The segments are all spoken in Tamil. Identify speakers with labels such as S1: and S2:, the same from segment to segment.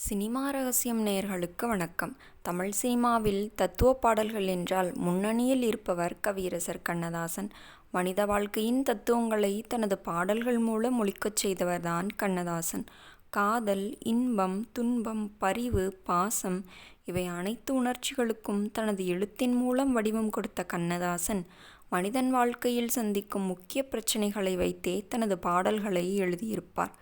S1: சினிமா ரகசியம் நேயர்களுக்கு வணக்கம். தமிழ் சினிமாவில் தத்துவ பாடல்கள் என்றால் முன்னணியில் இருப்பவர் கவியரசர் கண்ணதாசன். மனித வாழ்க்கையின் தத்துவங்களை தனது பாடல்கள் மூலம் ஒலிக்கச் செய்தவர்தான் கண்ணதாசன். காதல், இன்பம், துன்பம், பரிவு, பாசம் இவை அனைத்து உணர்ச்சிகளுக்கும் தனது எழுத்தின் மூலம் வடிவம் கொடுத்த கண்ணதாசன் மனிதன் வாழ்க்கையில் சந்திக்கும் முக்கிய பிரச்சனைகளை வைத்தே தனது பாடல்களை எழுதியிருப்பார்.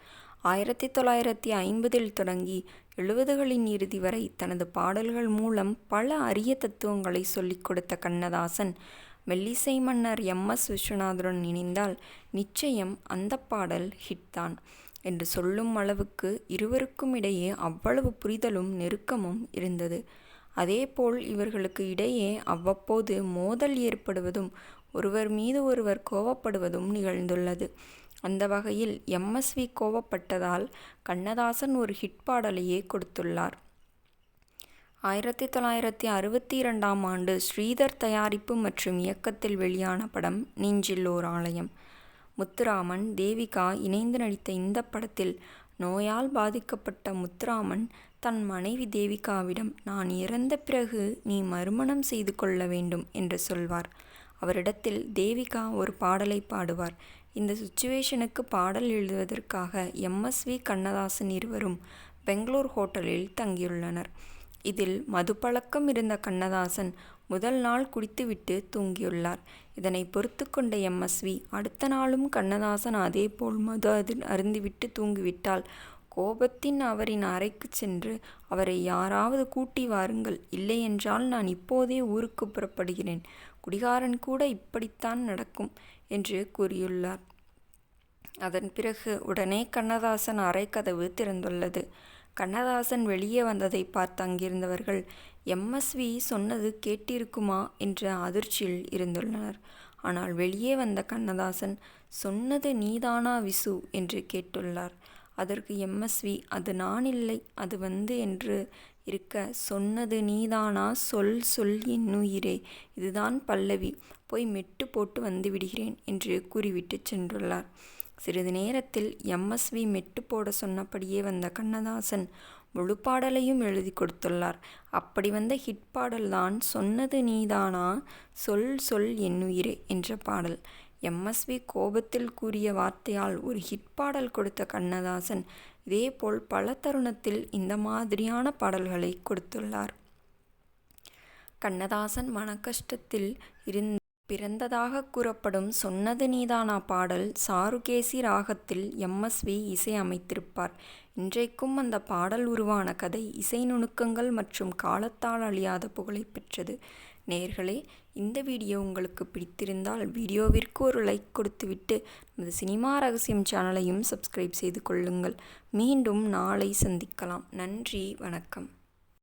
S1: 1950 தொடங்கி 70களின் இறுதி வரை தனது பாடல்கள் மூலம் பல அரிய தத்துவங்களை சொல்லிக் கொடுத்த கண்ணதாசன் மெல்லிசை மன்னர் எம்.எஸ். விஸ்வநாதனுடன் இணைந்தால் நிச்சயம் அந்த பாடல் ஹிட்தான் என்று சொல்லும் அளவுக்கு இருவருக்கும் இடையே அவ்வளவு புரிதலும் நெருக்கமும் இருந்தது. அதேபோல் இவர்களுக்கு இடையே அவ்வப்போது மோதல் ஏற்படுவதும் ஒருவர் மீது ஒருவர் கோபப்படுவதும் நிகழ்ந்துள்ளது. அந்த வகையில் எம்.எஸ்.வி. கோபப்பட்டதால் கண்ணதாசன் ஒரு ஹிட் பாடலையே கொடுத்துள்ளார். 1962ஆம் ஆண்டு ஸ்ரீதர் தயாரிப்பு மற்றும் இயக்கத்தில் வெளியான படம் நெஞ்சில் ஓர் ஆலயம். முத்துராமன், தேவிகா இணைந்து நடித்த இந்த படத்தில் நோயால் பாதிக்கப்பட்ட முத்துராமன் தன் மனைவி தேவிகாவிடம் நான் இறந்த பிறகு நீ மறுமணம் செய்து கொள்ள வேண்டும் என்று சொல்வார். அவரிடத்தில் தேவிகா ஒரு பாடலை பாடுவார். இந்த சுச்சுவேஷனுக்கு பாடல் எழுதுவதற்காக எம்.எஸ்.வி. கண்ணதாசன் இருவரும் பெங்களூர் ஹோட்டலில் தங்கியுள்ளனர். இதில் மது பழக்கம் இருந்த கண்ணதாசன் முதல் நாள் குடித்துவிட்டு தூங்கியுள்ளார். இதனை பொறுத்து கொண்ட எம்.எஸ்.வி. அடுத்த நாளும் கண்ணதாசன் அதேபோல் மது அருந்திவிட்டு தூங்கிவிட்டால் கோபத்தின் அவரின் அறைக்கு சென்று அவரை யாராவது கூட்டி வாருங்கள், இல்லையென்றால் நான் இப்போதே ஊருக்கு புறப்படுகிறேன், குடிகாரன் கூட இப்படித்தான் நடக்கும் என்று கூறியுள்ளார். அதன் பிறகு உடனே கண்ணதாசன் அறை கதவு திறந்துள்ளது. கண்ணதாசன் வெளியே வந்ததை பார்த்து அங்கிருந்தவர்கள் எம்.எஸ்.வி. சொன்னது கேட்டிருக்குமா என்ற அதிர்ச்சியில் இருந்துள்ளனர். ஆனால் வெளியே வந்த கண்ணதாசன் சொன்னது நீதானா விசு என்று கேட்டுள்ளார். அதற்கு எம்.எஸ்.வி. அது நான் இல்லை, அது என்று இருக்க சொன்னது நீதானா, சொல் சொல் என்னுயிரே, இதுதான் பல்லவி, போய் மெட்டு போட்டு வந்து விடுகிறேன் என்று கூறிவிட்டு சென்றுள்ளார். சிறிது நேரத்தில் எம்.எஸ்.வி. மெட்டு போட சொன்னபடியே வந்த கண்ணதாசன் முழு பாடலையும் எழுதி கொடுத்துள்ளார். அப்படி வந்த ஹிட் பாடல்தான் சொன்னது நீதானா, சொல் சொல் என்னுயிரே என்ற பாடல். எம்.எஸ்.வி. கோபத்தில் கூறிய வார்த்தையால் ஒரு ஹிட் பாடல் கொடுத்த கண்ணதாசன் இதேபோல் பல தருணத்தில் இந்த மாதிரியான பாடல்களை கொடுத்துள்ளார். கண்ணதாசன் மனக்கஷ்டத்தில் இருந்து பிறந்ததாக கூறப்படும் சொன்னது நீதானா பாடல் சாருகேசி ராகத்தில் எம்.எஸ்.வி. இசை அமைத்திருப்பார். இன்றைக்கும் அந்த பாடல் உருவான கதை இசை நுணுக்கங்கள் மற்றும் காலத்தால் அழியாத புகழை பெற்றது. நேயர்களே, இந்த வீடியோ உங்களுக்கு பிடித்திருந்தால் வீடியோவிற்கு ஒரு லைக் கொடுத்துவிட்டு நமது சினிமா ரகசியம் சேனலையும் சப்ஸ்கிரைப் செய்து கொள்ளுங்கள். மீண்டும் நாளை சந்திக்கலாம். நன்றி, வணக்கம்.